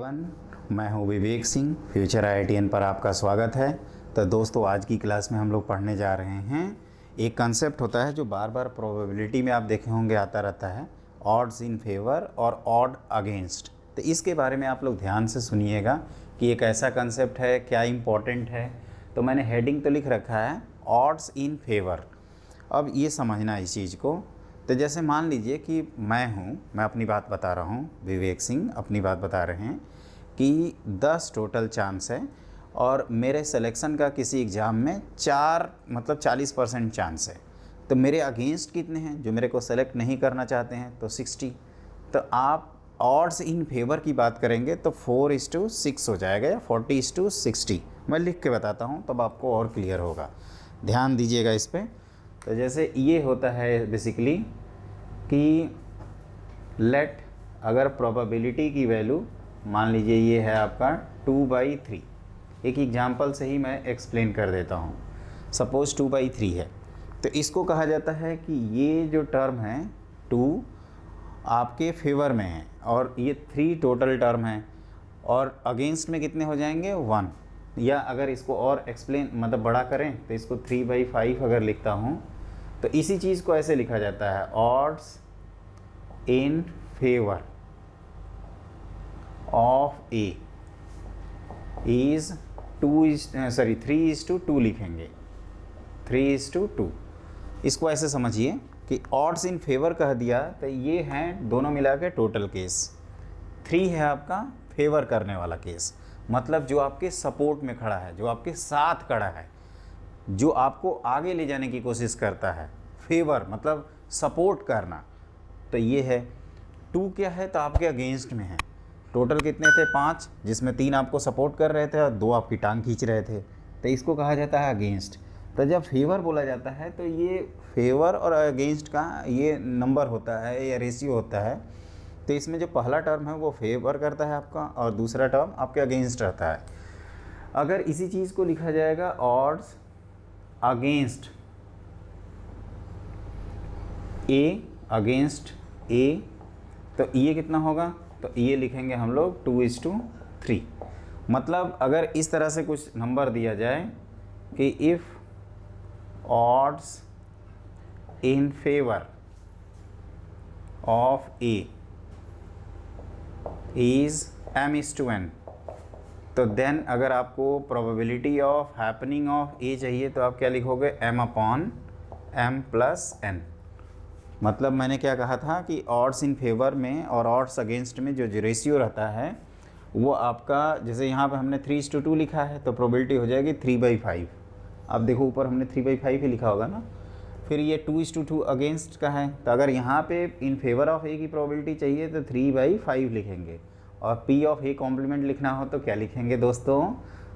Everyone, मैं हूं Vivek Singh. Future IITN पर आपका स्वागत है। तो दोस्तों, आज की क्लास में हम लोग पढ़ने जा रहे हैं एक कंसेप्ट होता है जो बार बार प्रोबेबिलिटी में आप देखे होंगे आता रहता है, ऑड्स इन फेवर और ऑड अगेंस्ट। तो इसके बारे में आप लोग ध्यान से सुनिएगा कि एक ऐसा कंसेप्ट है, क्या इम्पोर्टेंट है। तो मैंने हेडिंग तो लिख रखा है ऑड्स इन फेवर। अब ये समझना इस चीज़ को। तो जैसे मान लीजिए कि मैं अपनी बात बता रहा हूँ, विवेक सिंह अपनी बात बता रहे हैं कि 10 टोटल चांस है और मेरे सिलेक्शन का किसी एग्ज़ाम में 40% चांस है। तो मेरे अगेंस्ट कितने हैं जो मेरे को सेलेक्ट नहीं करना चाहते हैं? तो 60। तो आप ऑड्स इन फेवर की बात करेंगे तो 4:6 हो जाएगा या 40:60। मैं लिख के बताता हूँ तब आपको और क्लियर होगा, ध्यान दीजिएगा इस पर। तो जैसे ये होता है बेसिकली कि लेट, अगर प्रोबेबिलिटी की वैल्यू मान लीजिए ये है आपका 2/3। एक एग्जांपल से ही मैं एक्सप्लेन कर देता हूँ। सपोज़ 2/3 है तो इसको कहा जाता है कि ये जो टर्म है 2 आपके फेवर में है और ये 3 टोटल टर्म है और अगेंस्ट में कितने हो जाएंगे? 1। या अगर इसको और एक्सप्लेन मतलब बड़ा करें तो इसको 3/5 अगर लिखता हूँ तो इसी चीज़ को ऐसे लिखा जाता है, odds in favour of A is 3:2 लिखेंगे। 3:2 इसको ऐसे समझिए कि ऑड्स इन फेवर कह दिया तो ये हैं दोनों मिला के टोटल केस। 3 है आपका फेवर करने वाला केस, मतलब जो आपके सपोर्ट में खड़ा है, जो आपके साथ खड़ा है, जो आपको आगे ले जाने की कोशिश करता है। फेवर मतलब सपोर्ट करना। तो ये है 2 क्या है? तो आपके अगेंस्ट में है। टोटल कितने थे? 5, जिसमें 3 आपको सपोर्ट कर रहे थे और 2 आपकी टांग खींच रहे थे। तो इसको कहा जाता है अगेंस्ट। तो जब फेवर बोला जाता है तो ये फेवर और अगेंस्ट का ये नंबर होता है या रेशियो होता है। तो इसमें जो पहला टर्म है वो फेवर करता है आपका और दूसरा टर्म आपके अगेंस्ट रहता है। अगर इसी चीज़ को लिखा जाएगा ऑड्स अगेंस्ट ए, अगेंस्ट ए, तो ये कितना होगा? तो ये लिखेंगे हम लोग 2:3। मतलब अगर इस तरह से कुछ नंबर दिया जाए कि if odds in favour of A is m:n, तो देन अगर आपको प्रोबेबिलिटी ऑफ हैपनिंग ऑफ ए चाहिए तो आप क्या लिखोगे? m/m+n। मतलब मैंने क्या कहा था कि ऑड्स इन फेवर में और ऑड्स अगेंस्ट में जो रेशियो रहता है वो आपका, जैसे यहाँ पे हमने 3:2 लिखा है तो प्रोबेबिलिटी हो जाएगी 3/5। अब देखो ऊपर हमने 3/5 ही लिखा होगा ना। फिर ये 2:2 अगेंस्ट का है तो अगर यहाँ पे इन फेवर ऑफ ए की प्रोबेबिलिटी चाहिए तो 3/5 लिखेंगे और पी ऑफ ए कॉम्प्लीमेंट लिखना हो तो क्या लिखेंगे दोस्तों?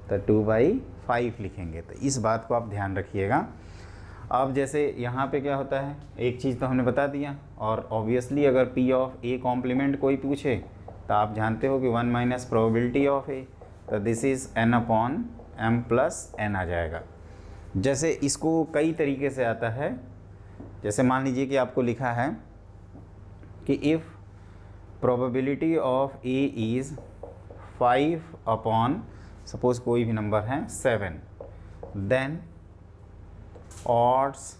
तो 2/5 लिखेंगे। तो इस बात को आप ध्यान रखिएगा। अब जैसे यहाँ पे क्या होता है, एक चीज़ तो हमने बता दिया और ऑब्वियसली अगर पी ऑफ ए कॉम्प्लीमेंट कोई पूछे तो आप जानते हो कि 1 - प्रोबेबिलिटी ऑफ ए, तो दिस इज़ n/m+n आ जाएगा। जैसे इसको कई तरीके से आता है। जैसे मान लीजिए कि आपको लिखा है कि if probability of A is 5/, suppose कोई भी नंबर है 7, then odds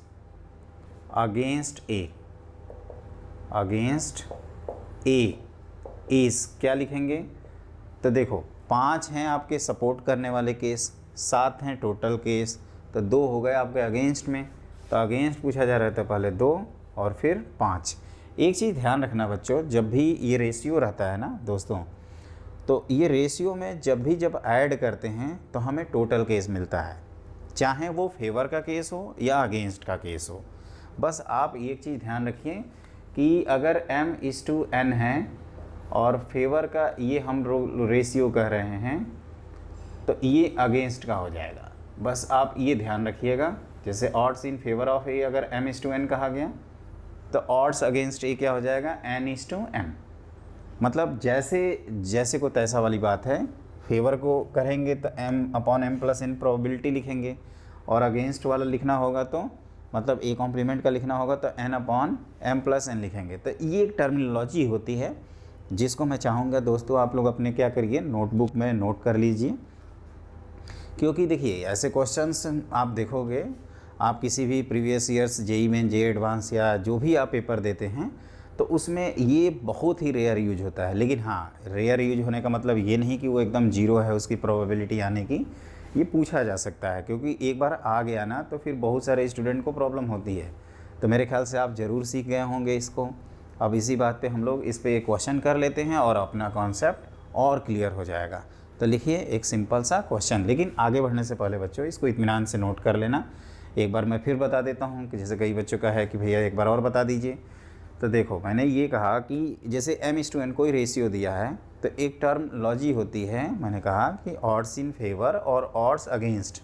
against A is क्या लिखेंगे? तो देखो 5 हैं आपके सपोर्ट करने वाले केस, 7 हैं टोटल केस, तो 2 हो गए आपके अगेंस्ट में। तो अगेंस्ट पूछा जा रहा था पहले 2 और फिर 5। एक चीज़ ध्यान रखना बच्चों, जब भी ये रेशियो रहता है ना दोस्तों, तो ये रेशियो में जब ऐड करते हैं तो हमें टोटल केस मिलता है, चाहे वो फेवर का केस हो या अगेंस्ट का केस हो। बस आप एक चीज़ ध्यान रखिए कि अगर m:n है और फेवर का ये हम रेशियो कह रहे हैं तो ये अगेंस्ट का हो जाएगा। बस आप ये ध्यान रखिएगा। जैसे ऑड्स इन फेवर ऑफ ए अगर m:n कहा गया तो ऑड्स अगेंस्ट ए क्या हो जाएगा? n:m। मतलब जैसे को तैसा वाली बात है। फेवर को करेंगे तो m/m+n प्रोबेबिलिटी लिखेंगे और अगेंस्ट वाला लिखना होगा तो मतलब ए कॉम्प्लीमेंट का लिखना होगा तो n/m+n लिखेंगे। तो ये एक टर्मिनोलॉजी होती है जिसको मैं चाहूँगा दोस्तों आप लोग अपने क्या करिए, नोटबुक में नोट कर लीजिए, क्योंकि देखिए ऐसे क्वेश्चंस आप देखोगे, आप किसी भी previous years JEE main, JEE advance या जो भी आप पेपर देते हैं तो उसमें ये बहुत ही रेयर यूज होता है। लेकिन हाँ, रेयर यूज होने का मतलब ये नहीं कि वो एकदम जीरो है उसकी प्रोबेबिलिटी आने की, ये पूछा जा सकता है, क्योंकि एक बार आ गया ना तो फिर बहुत सारे स्टूडेंट को प्रॉब्लम होती है। तो मेरे ख्याल से आप ज़रूर सीख गए होंगे इसको। अब इसी बात पे हम लोग इस पे एक क्वेश्चन कर लेते हैं और अपना कॉन्सेप्ट और क्लियर हो जाएगा। तो लिखिए एक सिंपल सा क्वेश्चन, लेकिन आगे बढ़ने से पहले बच्चों इसको इत्मीनान से नोट कर लेना। एक बार मैं फिर बता देता हूँ कि जैसे कई बच्चों का है कि भैया एक बार और बता दीजिए। तो देखो मैंने ये कहा कि जैसे m/n कोई रेशियो दिया है तो एक टर्मोलॉजी होती है, मैंने कहा कि ऑड्स इन फेवर और ऑड्स अगेंस्ट।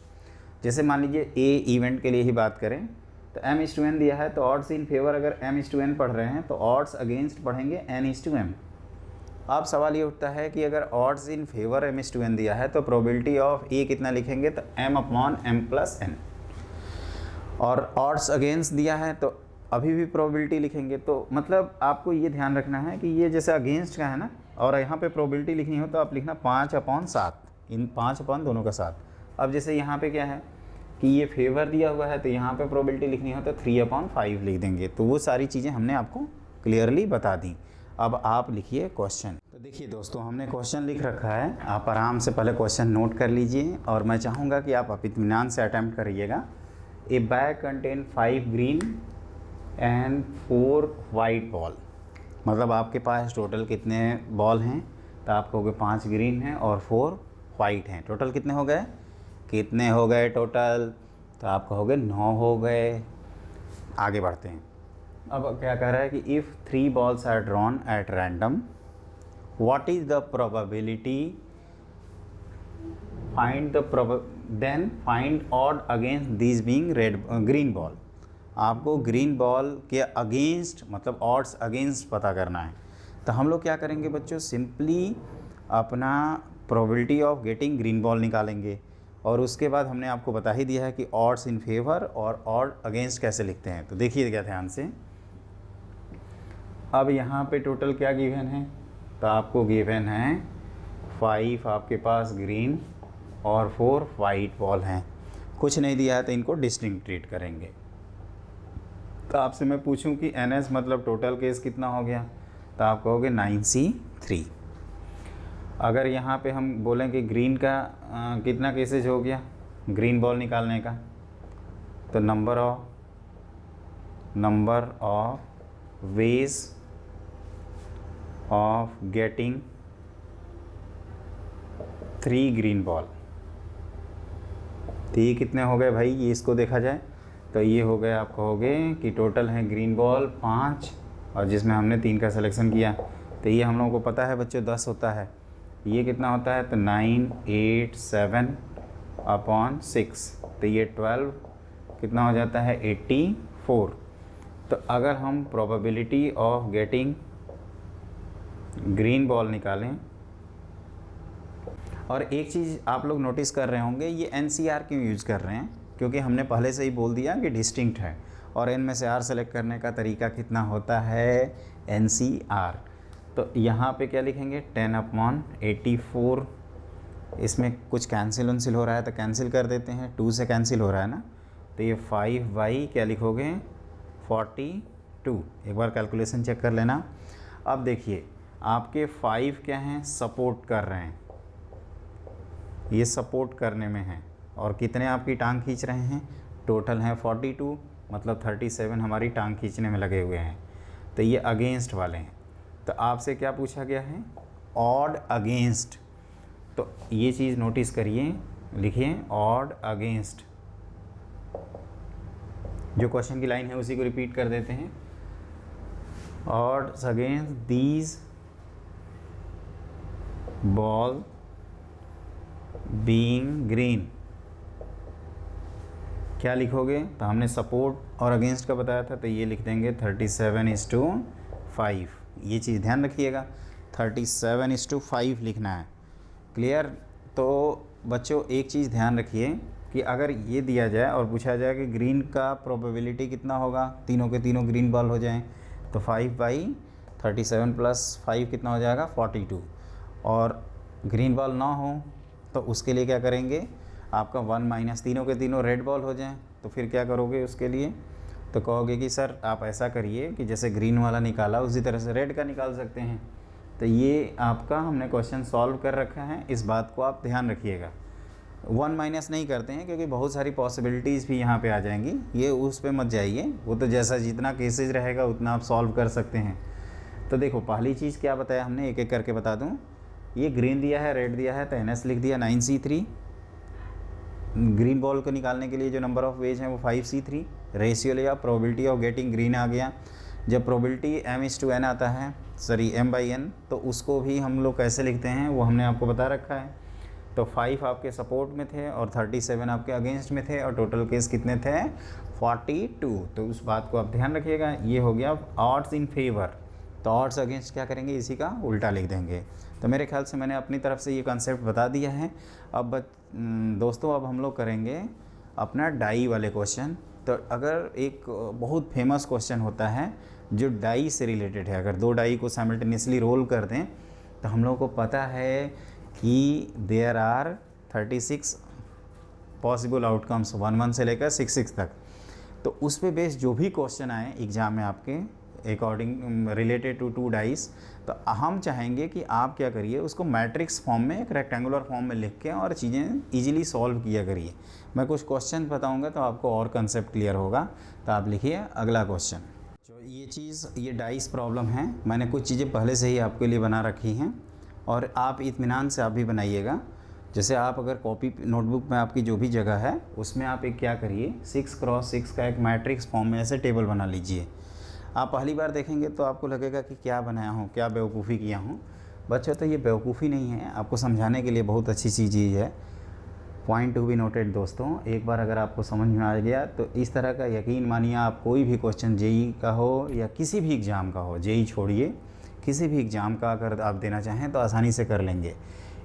जैसे मान लीजिए ए इवेंट के लिए ही बात करें तो m/n दिया है तो ऑड्स इन फेवर अगर m/n पढ़ रहे हैं तो ऑड्स अगेंस्ट पढ़ेंगे n/m। अब सवाल ये उठता है कि अगर ऑड्स इन फेवर m/n दिया है तो प्रोबेबिलिटी ऑफ ए कितना लिखेंगे, तो m/m+n। और ऑड्स अगेंस्ट दिया है तो अभी भी प्रोबेबिलिटी लिखेंगे। तो मतलब आपको ये ध्यान रखना है कि ये जैसे अगेंस्ट का है ना, और यहाँ पे प्रोबेबिलिटी लिखनी हो तो आप लिखना 5/7, इन 5 अपन दोनों का 7। अब जैसे यहाँ पे क्या है कि ये फेवर दिया हुआ है तो यहाँ पे प्रोबेबिलिटी लिखनी हो तो 3/5 लिख देंगे। तो वो सारी चीज़ें हमने आपको क्लियरली बता दी। अब आप लिखिए क्वेश्चन। तो देखिए दोस्तों हमने क्वेश्चन लिख रखा है, आप आराम से पहले क्वेश्चन नोट कर लीजिए और मैं चाहूँगा कि आप इत्मीनान से अटैम्प्ट करिएगा। ए bag contain 5 green and 4 white ball. मतलब आपके पास टोटल कितने बॉल हैं, तो आप कहोगे 5 ग्रीन हैं और 4 वाइट हैं। टोटल कितने हो गए, कितने हो गए टोटल, तो आप कहोगे 9 हो गए। आगे बढ़ते हैं। अब क्या कह रहा है कि if 3 balls are drawn at random, what is the probability, then find odd against this being green ball. आपको ग्रीन बॉल के अगेंस्ट मतलब ऑड्स अगेंस्ट पता करना है। तो हम लोग क्या करेंगे बच्चों, सिंपली अपना probability of getting green ball निकालेंगे और उसके बाद हमने आपको बता ही दिया है कि ऑड्स इन फेवर और ऑड अगेंस्ट कैसे लिखते हैं। तो देखिए क्या ध्यान से, अब यहाँ पे टोटल क्या गिवन है, तो आपको गिवन है 5 आपके पास ग्रीन और 4 वाइट बॉल हैं। कुछ नहीं दिया है तो इनको डिस्टिंक्ट ट्रीट करेंगे। तो आपसे मैं पूछूं कि NS मतलब टोटल केस कितना हो गया, तो आप कहोगे 9C3। अगर यहाँ पे हम बोलें कि ग्रीन का कितना केसेज हो गया ग्रीन बॉल निकालने का, तो number of ways of getting 3 green ball. तो ये कितने हो गए भाई, ये इसको देखा जाए तो ये हो गए, आप कहोगे कि टोटल है ग्रीन बॉल 5 और जिसमें हमने 3 का सिलेक्शन किया। तो ये हम लोगों को पता है बच्चों 10 होता है। ये कितना होता है, तो 9, 8, 7/6। तो ये 12 कितना हो जाता है 84। तो अगर हम probability of getting green ball निकालें, और एक चीज़ आप लोग नोटिस कर रहे होंगे, ये NCR क्यों यूज़ कर रहे हैं, क्योंकि हमने पहले से ही बोल दिया कि डिस्टिंक्ट है और N में से R सेलेक्ट करने का तरीका कितना होता है, NCR। तो यहाँ पे क्या लिखेंगे 10/84। इसमें कुछ कैंसिल हो रहा है तो कैंसिल कर देते हैं, 2 से कैंसिल हो रहा है ना, तो ये 5/, क्या लिखोगे 42। एक बार कैलकुलेशन चेक कर लेना। अब देखिए आपके 5 क्या हैं, सपोर्ट कर रहे हैं, ये सपोर्ट करने में हैं, और कितने आपकी टांग खींच रहे हैं, टोटल हैं 42, मतलब 37 हमारी टांग खींचने में लगे हुए हैं। तो ये अगेंस्ट वाले हैं। तो आपसे क्या पूछा गया है, ऑड अगेंस्ट। तो ये चीज़ नोटिस करिए, लिखिए ऑड अगेंस्ट। जो क्वेश्चन की लाइन है उसी को रिपीट कर देते हैं, odds against these ball being green. क्या लिखोगे, तो हमने सपोर्ट और अगेंस्ट का बताया था, तो ये लिख देंगे 37:5। ये चीज़ ध्यान रखिएगा, 37:5 लिखना है। क्लियर। तो बच्चों एक चीज़ ध्यान रखिए कि अगर ये दिया जाए और पूछा जाए कि ग्रीन का प्रोबेबिलिटी कितना होगा, तीनों के तीनों ग्रीन बॉल हो जाएं, तो 5/37 37 प्लस 5 कितना हो जाएगा 42। और ग्रीन बॉल ना हो तो उसके लिए क्या करेंगे, आपका 1 माइनस तीनों के तीनों रेड बॉल हो जाएं, तो फिर क्या करोगे उसके लिए, तो कहोगे कि सर आप ऐसा करिए कि जैसे ग्रीन वाला निकाला उसी तरह से रेड का निकाल सकते हैं। तो ये आपका हमने क्वेश्चन सॉल्व कर रखा है, इस बात को आप ध्यान रखिएगा। 1 माइनस नहीं करते हैं क्योंकि बहुत सारी पॉसिबिलिटीज़ भी यहाँ पे आ जाएंगी, ये उस पे मत जाइए, वो तो जैसा जितना केसेज रहेगा उतना आप सॉल्व कर सकते हैं। तो देखो पहली चीज़ क्या बताया हमने, एक एक करके बता दूँ। ये ग्रीन दिया है, रेड दिया है, तो NS लिख दिया 9C3। ग्रीन बॉल को निकालने के लिए जो नंबर ऑफ वेज हैं वो 5C3। रेशियो लिया, प्रोबेबिलिटी ऑफ गेटिंग ग्रीन आ गया। जब प्रोबेबिलिटी m/n आता है, सॉरी m/n, तो उसको भी हम लोग कैसे लिखते हैं वो हमने आपको बता रखा है। तो 5 आपके सपोर्ट में थे और 37 आपके अगेंस्ट में थे, और टोटल केस कितने थे 42। तो उस बात को आप ध्यान रखिएगा। ये हो गया ऑड्स इन फेवर, तो ऑड्स अगेंस्ट क्या करेंगे, इसी का उल्टा लिख देंगे। तो मेरे ख्याल से मैंने अपनी तरफ से ये कॉन्सेप्ट बता दिया है। अब दोस्तों अब हम लोग करेंगे अपना डाई वाले क्वेश्चन। तो अगर एक बहुत फेमस क्वेश्चन होता है जो डाई से रिलेटेड है, अगर 2 डाई को साइमल्टेनियसली रोल कर दें तो हम लोग को पता है कि देयर आर 36 पॉसिबल आउटकम्स 1-1 से लेकर 6-6 तक। तो उस पे बेस जो भी क्वेश्चन आए एग्ज़ाम में आपके अकॉर्डिंग रिलेटेड टू 2 डाइस, तो हम चाहेंगे कि आप क्या करिए, उसको मैट्रिक्स फॉर्म में, एक रेक्टेंगुलर फॉर्म में लिख के और चीज़ें इजीली सॉल्व किया करिए। मैं कुछ क्वेश्चन बताऊंगा तो आपको और कंसेप्ट क्लियर होगा। तो आप लिखिए अगला क्वेश्चन। जो ये चीज़, ये डाइस प्रॉब्लम है, मैंने कुछ चीज़ें पहले से ही आपके लिए बना रखी हैं और आप इत्मीनान से आप भी बनाइएगा। जैसे आप अगर कॉपी नोटबुक में आपकी जो भी जगह है उसमें आप एक क्या करिए, 6x6 का एक मैट्रिक्स फॉर्म में ऐसे टेबल बना लीजिए। आप पहली बार देखेंगे तो आपको लगेगा कि क्या बनाया हूँ, क्या बेवकूफ़ी किया हूँ। बच्चों तो ये बेवकूफ़ी नहीं है, आपको समझाने के लिए बहुत अच्छी चीज़ है। पॉइंट टू बी नोटेड दोस्तों, एक बार अगर आपको समझ में आ गया तो इस तरह का यकीन मानिए, आप कोई भी क्वेश्चन जेई का हो या किसी भी एग्ज़ाम का हो, जेई छोड़िए, किसी भी एग्ज़ाम का अगर आप देना चाहें तो आसानी से कर लेंगे।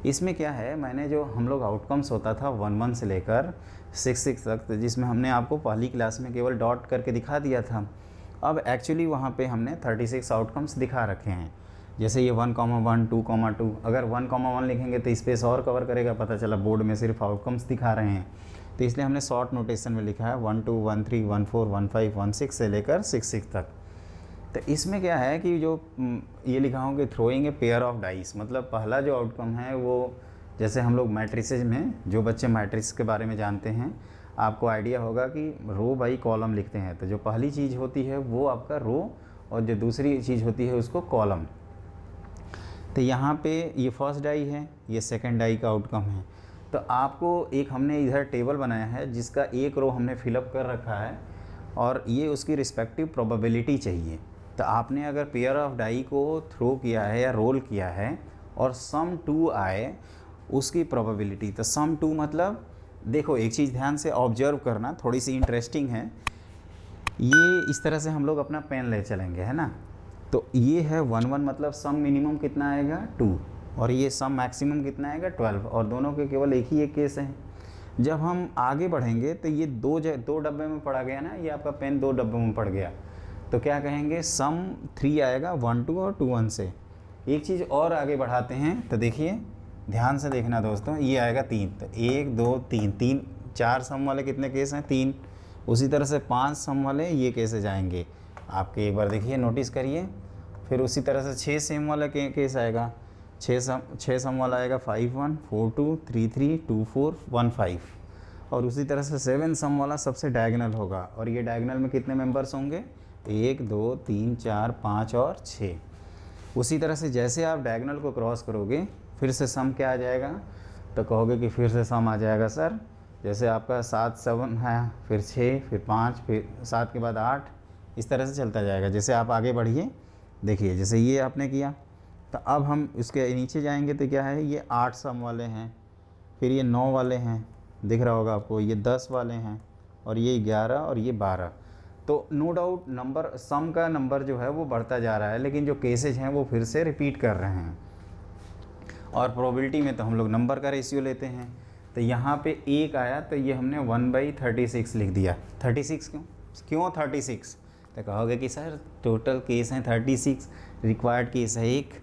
इसमें क्या है, मैंने जो हम लोग आउटकम्स होता था 1-1 से लेकर 6-6 तक, जिसमें हमने आपको पहली क्लास में केवल डॉट करके दिखा दिया था। अब एक्चुअली वहाँ पे हमने 36 आउटकम्स दिखा रखे हैं। जैसे ये 1,1, 2,2, अगर 1,1 लिखेंगे तो स्पेस और कवर करेगा, पता चला बोर्ड में सिर्फ आउटकम्स दिखा रहे हैं। तो इसलिए हमने शॉर्ट नोटेशन में लिखा है 1, 2, 1, 3, 1, 4, 1, 5, 1, 6 से लेकर 6 तक। तो इसमें क्या है कि जो ये लिखा हूँ कि throwing a pair of dice, मतलब पहला जो आउटकम है वो, जैसे हम लोग मैट्रिसेज में, जो बच्चे मैट्रिक्स के बारे में जानते हैं, आपको आइडिया होगा कि रो बाई कॉलम लिखते हैं। तो जो पहली चीज़ होती है वो आपका रो, और जो दूसरी चीज़ होती है उसको कॉलम। तो यहाँ पे ये फर्स्ट डाई है, ये सेकंड डाई का आउटकम है। तो आपको एक हमने इधर टेबल बनाया है जिसका एक रो हमने फिलअप कर रखा है और ये उसकी रिस्पेक्टिव प्रोबेबिलिटी चाहिए। तो आपने अगर पेयर ऑफ डाई को थ्रो किया है या रोल किया है और सम 2 आए उसकी प्रोबेबिलिटी, तो सम 2 मतलब देखो एक चीज़ ध्यान से ऑब्जर्व करना, थोड़ी सी इंटरेस्टिंग है। ये इस तरह से हम लोग अपना पेन ले चलेंगे, है ना। तो ये है 1-1, मतलब सम मिनिमम कितना आएगा 2, और ये सम मैक्सिमम कितना आएगा 12, और दोनों के केवल एक ही एक केस है। जब हम आगे बढ़ेंगे तो ये दो डब्बे में पड़ा गया ना, ये आपका पेन 2 डब्बों में पड़ गया, तो क्या कहेंगे, सम 3 आएगा 1, 2 और 2, 1 से। एक चीज़ और आगे बढ़ाते हैं, तो देखिए ध्यान से देखना दोस्तों, ये आएगा 3, तो 1, 2, 3, 4 सम वाले कितने केस हैं 3। उसी तरह से 5 सम वाले ये कैसे जाएंगे आपके, एक बार देखिए नोटिस करिए। फिर उसी तरह से 6 सम वाला केस आएगा, 6 सम वाला आएगा 5, 1, 4, 2, 3, 3, 2, 4, 1, 5। और उसी तरह से 7 सम वाला सबसे डायगोनल होगा, और ये डायगोनल में कितने मेंबर्स होंगे, 1, 2, 3, 4, 5 और 6। उसी तरह से जैसे आप डायगोनल को क्रॉस करोगे फिर से सम क्या आ जाएगा, तो कहोगे कि फिर से सम आ जाएगा सर, जैसे आपका 7 7 है, फिर 6, फिर 5, फिर 7 के बाद 8, इस तरह से चलता जाएगा। जैसे आप आगे बढ़िए, देखिए जैसे ये आपने किया, तो अब हम इसके नीचे जाएंगे तो क्या है, ये 8 सम वाले हैं, फिर ये 9 वाले हैं, दिख रहा होगा आपको, ये 10 वाले हैं, और ये 11 और ये 12। तो नो डाउट नंबर, सम का नंबर जो है वो बढ़ता जा रहा है, लेकिन जो केसेज हैं वो फिर से रिपीट कर रहे हैं। और प्रोबेबिलिटी में तो हम लोग नंबर का रेशियो लेते हैं। तो यहाँ पे 1 आया तो ये हमने 1/36 लिख दिया। 36 क्यों 36? तो कहोगे कि सर टोटल केस हैं 36, रिक्वायर्ड केस है 1।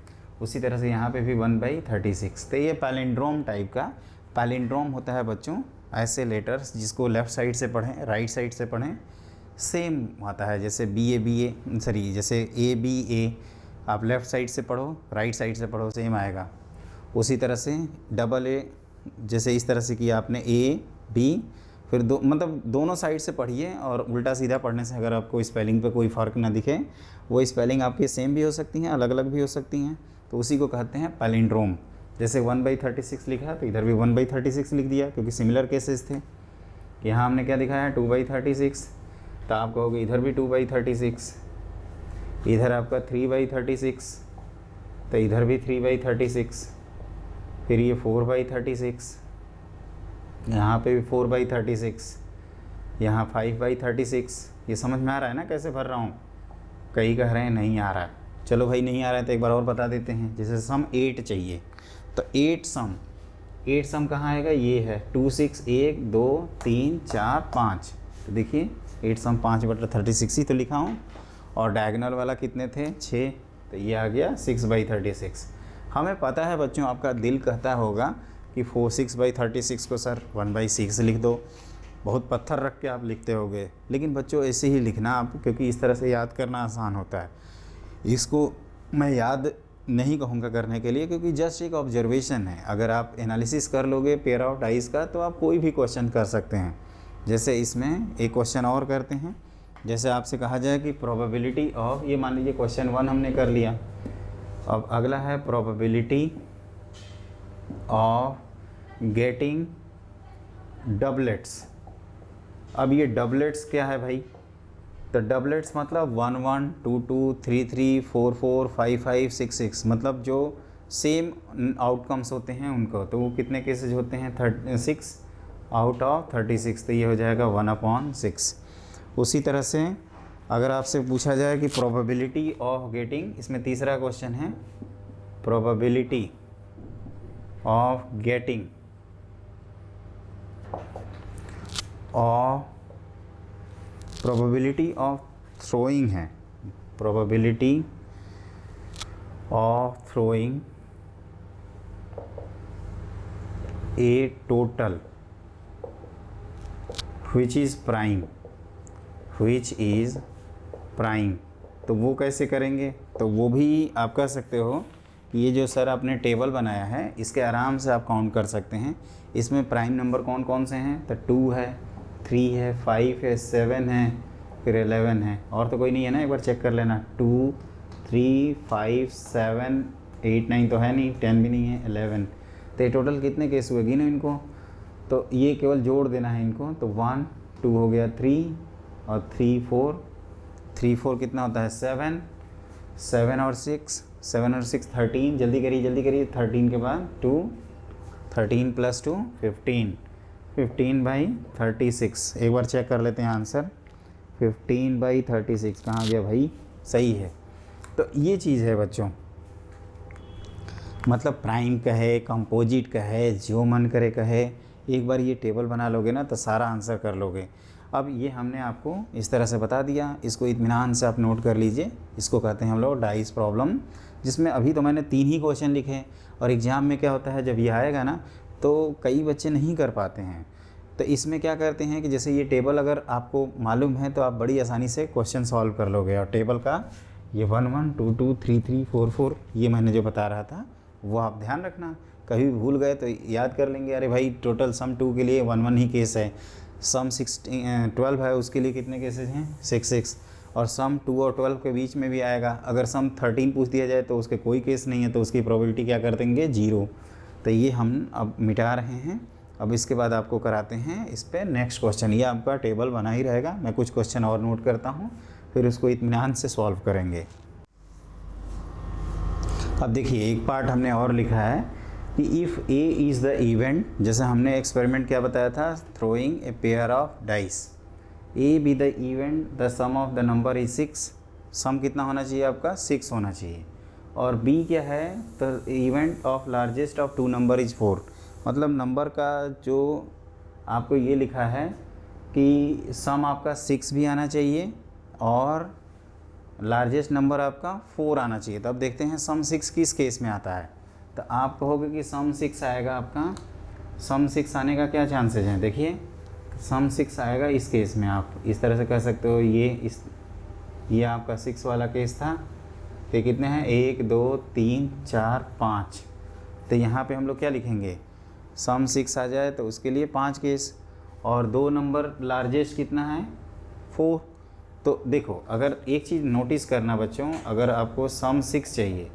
उसी तरह से यहाँ पे भी 1/36। तो ये पैलिंड्रोम टाइप का, पैलिंड्रोम होता है बच्चों ऐसे लेटर्स जिसको लेफ़्ट साइड से पढ़ें राइट साइड से पढ़ें सेम आता है। जैसे जैसे ABA आप लेफ़्ट साइड से पढ़ो राइट साइड से पढ़ो सेम आएगा। उसी तरह से AA जैसे इस तरह से किया आपने AB, फिर मतलब दोनों साइड से पढ़िए और उल्टा सीधा पढ़ने से अगर आपको स्पेलिंग पे कोई फ़र्क ना दिखे, वो स्पेलिंग आपकी सेम भी हो सकती हैं अलग अलग भी हो सकती हैं, तो उसी को कहते हैं पैलिंड्रोम। जैसे 1/36 लिखा तो इधर भी 1/36 लिख दिया, क्योंकि सिमिलर केसेस थे। यहाँ हमने क्या दिखाया 2/36, तो आप कहोगे इधर भी 2/36, इधर आपका 3/36, तो इधर भी 3/36, फिर ये 4/36, यहाँ पे भी 4/36, यहाँ 5/36। ये समझ में आ रहा है ना कैसे भर रहा हूँ? कई कह रहे हैं नहीं आ रहा है, चलो भाई नहीं आ रहा है तो एक बार और बता देते हैं। जैसे सम 8 चाहिए तो 8 सम कहाँ आएगा? ये है 2 6 1 2 3 4 5। तो देखिए 8 सम 5/36 ही तो लिखा हूँ, और डायगोनल वाला कितने थे 6, तो ये आ गया 6/36। हमें पता है बच्चों आपका दिल कहता होगा कि 6/36 को सर 1/6 लिख दो, बहुत पत्थर रख के आप लिखते होगे, लेकिन बच्चों ऐसे ही लिखना आप, क्योंकि इस तरह से याद करना आसान होता है। इसको मैं याद नहीं कहूँगा करने के लिए, क्योंकि जस्ट एक ऑब्जर्वेशन है। अगर आप एनालिसिस कर लोगे पेयर ऑफ डाइस का तो आप कोई भी क्वेश्चन कर सकते हैं। जैसे इसमें एक क्वेश्चन और करते हैं। जैसे आपसे कहा जाए कि प्रोबेबिलिटी ऑफ, ये मान लीजिए क्वेश्चन 1 हमने कर लिया, अब अगला है प्रोबेबिलिटी ऑफ गेटिंग डबलेट्स। अब ये डबलेट्स क्या है भाई? तो डबलेट्स मतलब 1 1 2 2 3 3 4 4 5 5 6 6, मतलब जो सेम आउटकम्स होते हैं उनको। तो वो कितने केसेज होते हैं? 6 आउट ऑफ 36, तो ये हो जाएगा 1/6। उसी तरह से अगर आपसे पूछा जाए कि प्रोबेबिलिटी ऑफ गेटिंग, इसमें तीसरा क्वेश्चन है probability of getting probability of throwing है, probability of throwing a total which is prime। तो वो कैसे करेंगे? तो वो भी आप कह सकते हो कि ये जो सर आपने टेबल बनाया है इसके आराम से आप काउंट कर सकते हैं। इसमें प्राइम नंबर कौन कौन से हैं? तो 2 है, 3 है, 5 है, 7 है, फिर 11 है, और तो कोई नहीं है ना? एक बार चेक कर लेना। 2 3 5 7 8 9 तो है नहीं, 10 भी नहीं है, 11। तो ये टोटल कितने केस हुए? गिनो इनको। तो ये केवल जोड़ देना है इनको। तो 1 2 हो गया 3 और 3 4, 3 4 कितना होता है? 7 7 और 6, 7 और 6 13। जल्दी करिए 13 के बाद 2, 13 + 2 15, 15/36। एक बार चेक कर लेते हैं आंसर। 15/36 कहाँ गया भाई? सही है। तो ये चीज़ है बच्चों, मतलब प्राइम कहे, कंपोजिट कहे, जो मन करे कहे, एक बार ये टेबल बना लोगे ना तो सारा आंसर कर लोगे। अब ये हमने आपको इस तरह से बता दिया, इसको इत्मीनान से आप नोट कर लीजिए। इसको कहते हैं हम लोग डाइस प्रॉब्लम, जिसमें अभी तो मैंने 3 ही क्वेश्चन लिखे, और एग्ज़ाम में क्या होता है जब ये आएगा ना तो कई बच्चे नहीं कर पाते हैं। तो इसमें क्या करते हैं कि जैसे ये टेबल अगर आपको मालूम है तो आप बड़ी आसानी से क्वेश्चन सॉल्व कर लोगे। और टेबल का ये 1 1 2 2 3 3 4 4 ये मैंने जो बता रहा था वो आप ध्यान रखना। कभी भूल गए तो याद कर लेंगे, अरे भाई टोटल सम 2 के लिए 1 1 ही केस है, सम 12 है उसके लिए कितने केसेस हैं? 6 6, और सम 2 और 12 के बीच में भी आएगा। अगर सम 13 पूछ दिया जाए तो उसके कोई केस नहीं है, तो उसकी प्रोबेबिलिटी क्या कर देंगे? 0। तो ये हम अब मिटा रहे हैं। अब इसके बाद आपको कराते हैं इस पर नेक्स्ट क्वेश्चन। ये आपका टेबल बना ही रहेगा, मैं कुछ क्वेश्चन और नोट करता हूँ, फिर उसको इत्मीनान से सॉल्व करेंगे। अब देखिए एक पार्ट हमने और लिखा है कि if A is the event, जैसे हमने एक्सपेरिमेंट क्या बताया था? Throwing a pair of dice. A B the event, the sum of the number is 6। Sum कितना होना चाहिए आपका? 6 होना चाहिए। और बी क्या है? The event of largest of 2 number is 4। मतलब नंबर का जो आपको ये लिखा है कि सम आपका 6 भी आना चाहिए और लार्जेस्ट नंबर आपका 4 आना चाहिए। तो अब देखते हैं सम 6 किस केस में आता है। तो आप कहोगे कि सम 6 आएगा आपका, सम 6 आने का क्या चांसेज हैं। देखिए सम 6 आएगा इस केस में, आप इस तरह से कह सकते हो, ये आपका 6 वाला केस था। तो कितने हैं, 1 2 3 4 5। तो यहाँ पे हम लोग क्या लिखेंगे, सम 6 आ जाए तो उसके लिए 5 केस, और 2 नंबर लार्जेस्ट कितना है 4। तो देखो अगर एक चीज़ नोटिस करना बच्चों, अगर आपको सम 6 चाहिए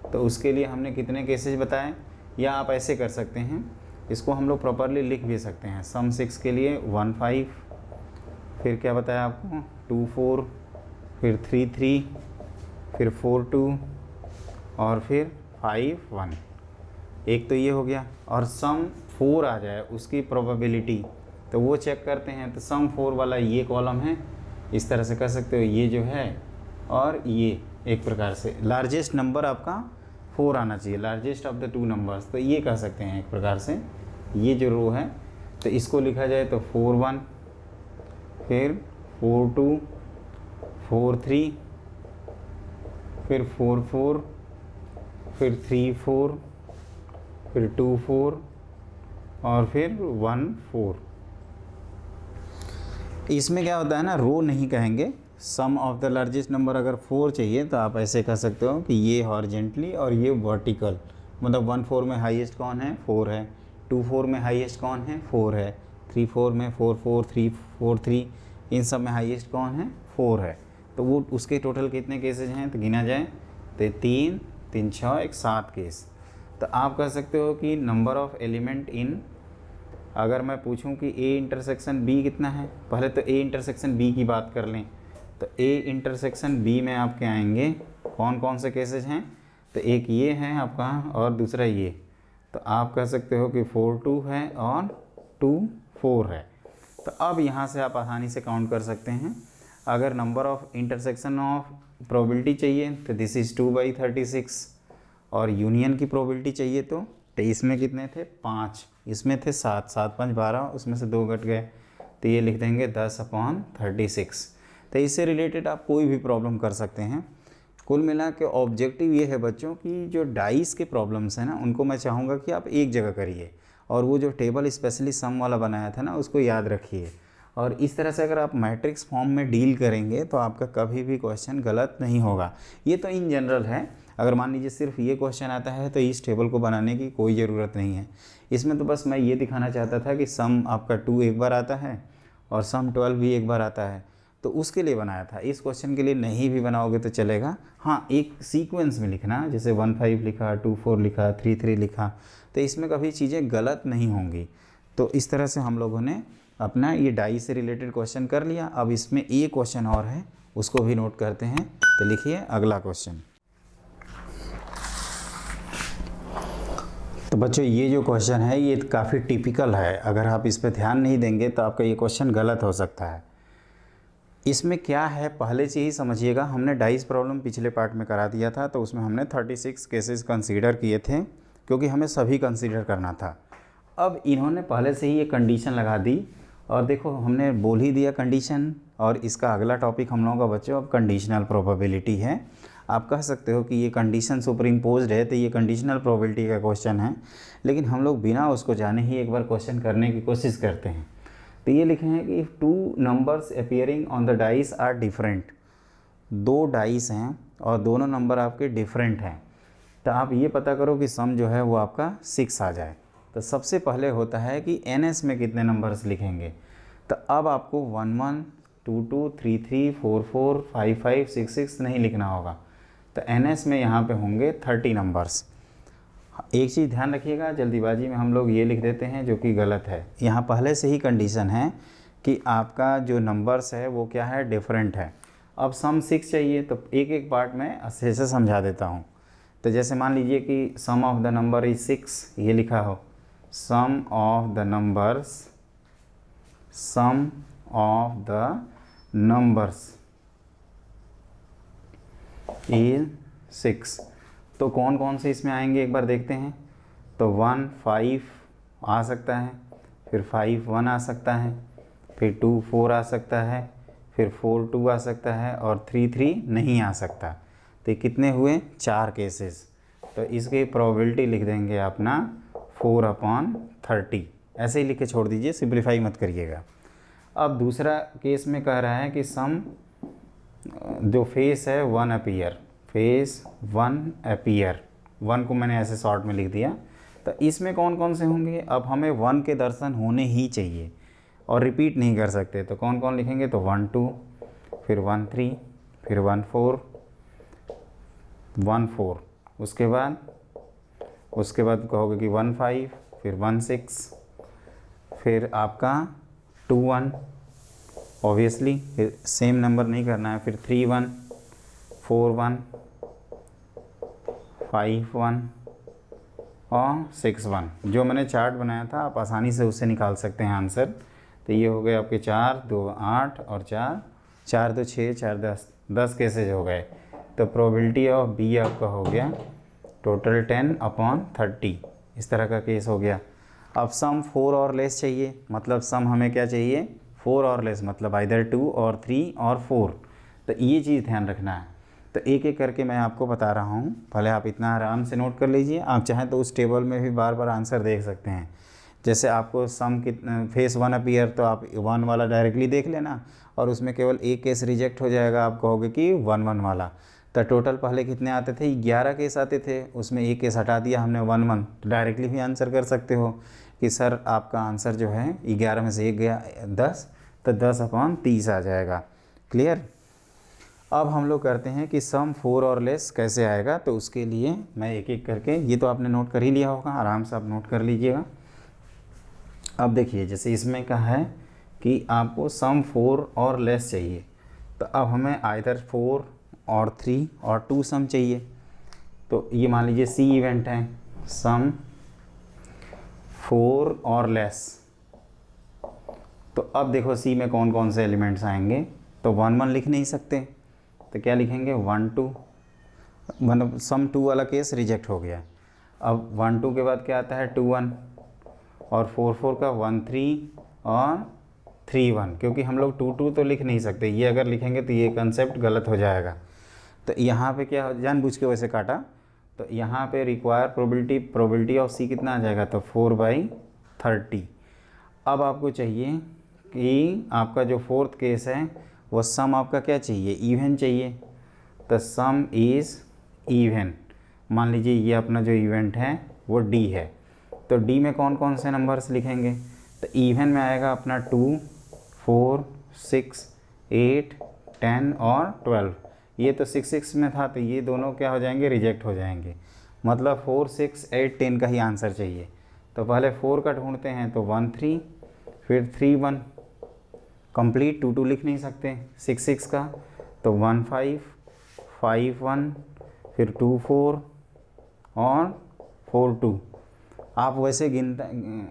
तो उसके लिए हमने कितने केसेस बताए, या आप ऐसे कर सकते हैं, इसको हम लोग प्रॉपरली लिख भी सकते हैं। सम 6 के लिए 1 5, फिर क्या बताया आपको 2 4, फिर 3 3, फिर 4 2, और फिर 5 1। एक तो ये हो गया। और सम 4 आ जाए उसकी प्रोबेबिलिटी, तो वो चेक करते हैं। तो सम 4 वाला ये कॉलम है, इस तरह से कर सकते हो, ये जो है, और ये एक प्रकार से लार्जेस्ट नंबर आपका 4 आना चाहिए, लार्जेस्ट ऑफ द 2 नंबर्स। तो ये कह सकते हैं एक प्रकार से, ये जो रो है, तो इसको लिखा जाए तो 4 1, फिर 4 2, 4 3, फिर 4 4, फिर 3 4, फिर 2 4, और फिर 1 4। इसमें क्या होता है ना, रो नहीं कहेंगे। सम ऑफ द लार्जेस्ट नंबर अगर 4 चाहिए तो आप ऐसे कह सकते हो कि ये हॉरिजेंटली और ये वर्टिकल, मतलब 1 4 में हाईएस्ट कौन है 4 है, 2 4 में हाईएस्ट कौन है 4 है, 3 4 में 4 4 3 4 3, इन सब में हाईएस्ट कौन है 4 है। तो वो उसके टोटल कितने केसेज हैं तो गिना जाए तो 3 3 6 1 7 केस। तो आप कह सकते हो कि नंबर ऑफ़ एलिमेंट इन, अगर मैं पूछूं कि ए इंटरसेक्शन बी कितना है, पहले तो ए इंटरसेक्शन बी की बात कर लें। तो ए इंटरसेक्शन बी में आपके आएंगे कौन कौन से केसेज हैं, तो एक ये है आपका और दूसरा ये। तो आप कह सकते हो कि 4 2 है और 2 4 है। तो अब यहाँ से आप आसानी से काउंट कर सकते हैं। अगर number of intersection of probability चाहिए तो दिस इज़ 2/36, और यूनियन की प्रोबेबिलिटी चाहिए तो इसमें कितने थे 5, इसमें थे 7 7 5 12, उसमें से 2 घट गए, तो ये लिख देंगे 10/36। तो इससे रिलेटेड आप कोई भी प्रॉब्लम कर सकते हैं। कुल मिला के ऑब्जेक्टिव ये है बच्चों कि जो डाइस के प्रॉब्लम्स हैं ना, उनको मैं चाहूँगा कि आप एक जगह करिए, और वो जो टेबल स्पेशली सम वाला बनाया था ना उसको याद रखिए। और इस तरह से अगर आप मैट्रिक्स फॉर्म में डील करेंगे तो आपका कभी भी क्वेश्चन गलत नहीं होगा। ये तो इन जनरल है, अगर मान लीजिए सिर्फ ये क्वेश्चन आता है तो इस टेबल को बनाने की कोई ज़रूरत नहीं है। इसमें तो बस मैं ये दिखाना चाहता था कि सम आपका 2 एक बार आता है और सम 12 भी एक बार आता है, तो उसके लिए बनाया था। इस क्वेश्चन के लिए नहीं भी बनाओगे तो चलेगा। हाँ, एक सीक्वेंस में लिखना, जैसे 1 5 लिखा, 2 4 लिखा, 3 3 लिखा, तो इसमें कभी चीज़ें गलत नहीं होंगी। तो इस तरह से हम लोगों ने अपना ये डाई से रिलेटेड क्वेश्चन कर लिया। अब इसमें एक क्वेश्चन और है, उसको भी नोट करते हैं। तो लिखिए अगला क्वेश्चन। तो बच्चों ये जो क्वेश्चन है ये काफ़ी टिपिकल है, अगर आप इस पर ध्यान नहीं देंगे तो आपका ये क्वेश्चन गलत हो सकता है। इसमें क्या है पहले से ही समझिएगा। हमने डाइस प्रॉब्लम पिछले पार्ट में करा दिया था, तो उसमें हमने 36 केसेस कंसीडर किए थे, क्योंकि हमें सभी कंसीडर करना था। अब इन्होंने पहले से ही ये कंडीशन लगा दी, और देखो हमने बोल ही दिया कंडीशन, और इसका अगला टॉपिक हम लोगों का बच्चों अब कंडीशनल प्रोबेबिलिटी है। आप कह सकते हो कि ये कंडीशन सुपर इम्पोज्ड है, तो ये कंडीशनल प्रोबेबिलिटी का क्वेश्चन है, लेकिन हम लोग बिना उसको जाने ही एक बार क्वेश्चन करने की कोशिश करते हैं। तो ये लिखे हैं कि if 2 numbers appearing on the dice are different, 2 dice हैं और दोनों नंबर आपके डिफरेंट हैं, तो आप ये पता करो कि सम जो है वो आपका 6 आ जाए। तो सबसे पहले होता है कि NS में कितने नंबर्स लिखेंगे। तो अब आपको 1 1 2 2 3 3 4 4 5 5 6 6 नहीं लिखना होगा। तो NS में यहाँ पे होंगे 30 नंबर्स। एक चीज़ ध्यान रखिएगा, जल्दीबाजी में हम लोग ये लिख देते हैं जो कि गलत है। यहाँ पहले से ही कंडीशन है कि आपका जो नंबर्स है वो क्या है, डिफरेंट है। अब सम 6 चाहिए, तो एक एक पार्ट में अच्छे से समझा देता हूँ। तो जैसे मान लीजिए कि सम ऑफ द नंबर इज 6, ये लिखा हो, सम ऑफ द नंबर्स इज 6। तो कौन कौन से इसमें आएंगे एक बार देखते हैं। तो 1 5 आ सकता है, फिर 5 1 आ सकता है, फिर 2 4 आ सकता है, फिर 4 2 आ सकता है और 3 3 नहीं आ सकता। तो ये कितने हुए? 4 केसेस। तो इसकी प्रोबेबिलिटी लिख देंगे अपना 4/30। ऐसे ही लिख के छोड़ दीजिए, सिंप्लीफाई मत करिएगा। अब दूसरा केस में कह रहा है कि सम जो फेस है 1 अपीयर, फेस 1 अपीयर, 1 को मैंने ऐसे शॉर्ट में लिख दिया। तो इसमें कौन कौन से होंगे? अब हमें 1 के दर्शन होने ही चाहिए और रिपीट नहीं कर सकते। तो कौन कौन लिखेंगे? तो 1 2, फिर 1 3, फिर 1 4, 1 4, उसके बाद कहोगे कि 1 5, फिर 1 6, फिर आपका 2 1, ऑब्वियसली फिर सेम नंबर नहीं करना है, फिर 3 1, 4 1, 5 1 और 6 1। जो मैंने चार्ट बनाया था आप आसानी से उससे निकाल सकते हैं आंसर। तो ये हो गए आपके 4 2 8 और 4 4 2 6 4 10 केसेज हो गए। तो प्रोबेबिलिटी ऑफ बी आपका हो गया टोटल 10/30। इस तरह का केस हो गया। अब सम 4 और लेस चाहिए, मतलब सम हमें क्या चाहिए? 4 और लेस, मतलब आइदर 2 और 3 और 4। तो ये चीज़ ध्यान रखना है। तो एक एक करके मैं आपको बता रहा हूँ, पहले आप इतना आराम से नोट कर लीजिए। आप चाहें तो उस टेबल में भी बार बार आंसर देख सकते हैं। जैसे आपको सम कितना फेस 1 अपीयर, तो आप 1 वाला डायरेक्टली देख लेना और उसमें केवल एक केस रिजेक्ट हो जाएगा। आप कहोगे कि 1 1 वाला। तो टोटल पहले कितने आते थे? 11 केस आते थे, उसमें एक केस हटा दिया हमने 1 1। तो डायरेक्टली भी आंसर कर सकते हो कि सर आपका आंसर जो है 11 में से एक गया 10, तो 10/30 आ जाएगा। क्लियर? अब हम लोग करते हैं कि सम 4 और लेस कैसे आएगा। तो उसके लिए मैं एक एक करके, ये तो आपने नोट कर ही लिया होगा, आराम से आप नोट कर लीजिएगा। अब देखिए, जैसे इसमें कहा है कि आपको सम 4 और लेस चाहिए, तो अब हमें आइदर 4 और 3 और 2 सम चाहिए। तो ये मान लीजिए सी इवेंट है, सम 4 और लेस। तो अब देखो सी में कौन कौन से एलिमेंट्स आएंगे। तो 1 1 लिख नहीं सकते, तो क्या लिखेंगे? 1 2, मतलब सम 2 वाला केस रिजेक्ट हो गया। अब 1 2 के बाद क्या आता है? 2 1 और 4 4 का 1 3 और 3 1, क्योंकि हम लोग 2 2 तो लिख नहीं सकते, ये अगर लिखेंगे तो ये कंसेप्ट गलत हो जाएगा। तो यहाँ पे क्या, जानबूझ के वैसे काटा, तो यहाँ पे रिक्वायर प्रोबेबिलिटी ऑफ सी कितना आ जाएगा? तो 4/30। अब आपको चाहिए कि आपका जो फोर्थ केस है वो सम आपका क्या चाहिए? इवन चाहिए। तो सम इज़ इवन। मान लीजिए ये अपना जो इवेंट है वो डी है, तो डी में कौन कौन से नंबर्स लिखेंगे? तो इवन में आएगा अपना 2 4 6 8 10 और 12। ये तो 6 6 में था, तो ये दोनों क्या हो जाएंगे? रिजेक्ट हो जाएंगे। मतलब 4 6 8 10 का ही आंसर चाहिए। तो पहले 4 का ढूंढते हैं, तो 1 3, फिर 3 1, कंप्लीट 2 2 लिख नहीं सकते 6 6 का, तो 1 5 5 1, फिर 2 4 और 4 2। आप वैसे गिनता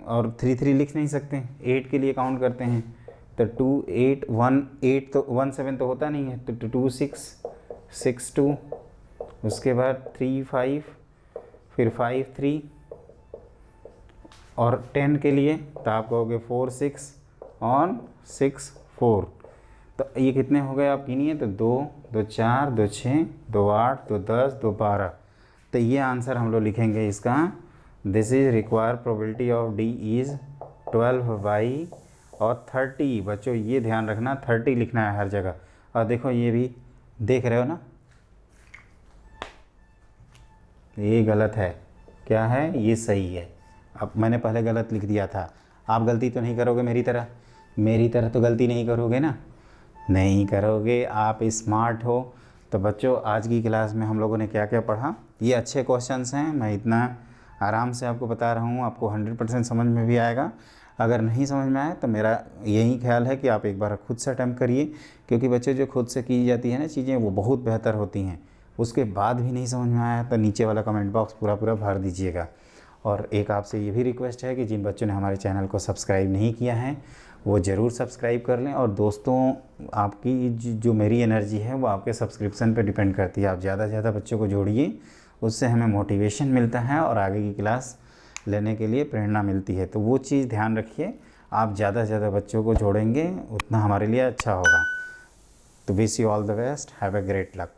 और 3 3 लिख नहीं सकते, 8 के लिए काउंट करते हैं। तो 2 8 1 8, तो 1 7 तो होता नहीं है, तो 2 6 6 2, उसके बाद 3 5, फिर 5 3 और 10 के लिए तो आप कहोगे 4 6 और 6 4। तो ये कितने हो गए आप गिनिए? तो 2 2 4 2 6 2 8 2 10 2 12। तो ये आंसर हम लोग लिखेंगे इसका। This is require probability of D is 12/30। बच्चों ये ध्यान रखना, 30 लिखना है हर जगह। और देखो ये भी देख रहे हो ना, ये गलत है। क्या है? ये सही है। अब मैंने पहले गलत लिख दिया था। आप गलती तो नहीं करोगे मेरी तरह तो गलती नहीं करोगे ना? नहीं करोगे, आप स्मार्ट हो। तो बच्चों आज की क्लास में हम लोगों ने क्या क्या पढ़ा, ये अच्छे क्वेश्चंस हैं। मैं इतना आराम से आपको बता रहा हूँ, आपको 100% समझ में भी आएगा। अगर नहीं समझ में आए तो मेरा यही ख्याल है कि आप एक बार खुद से अटैम्प्ट करिए, क्योंकि बच्चे जो खुद से की जाती है ना चीज़ें, वो बहुत बेहतर होती हैं। उसके बाद भी नहीं समझ में आया तो नीचे वाला कमेंट बॉक्स पूरा भर दीजिएगा। और एक आपसे ये भी रिक्वेस्ट है कि जिन बच्चों ने हमारे चैनल को सब्सक्राइब नहीं किया है वो ज़रूर सब्सक्राइब कर लें। और दोस्तों, आपकी जो मेरी एनर्जी है वो आपके सब्सक्रिप्शन पे डिपेंड करती है। आप ज़्यादा से ज़्यादा बच्चों को जोड़िए, उससे हमें मोटिवेशन मिलता है और आगे की क्लास लेने के लिए प्रेरणा मिलती है। तो वो चीज़ ध्यान रखिए, आप ज़्यादा से ज़्यादा बच्चों को जोड़ेंगे उतना हमारे लिए अच्छा होगा। तो wish you all the best, have a great luck.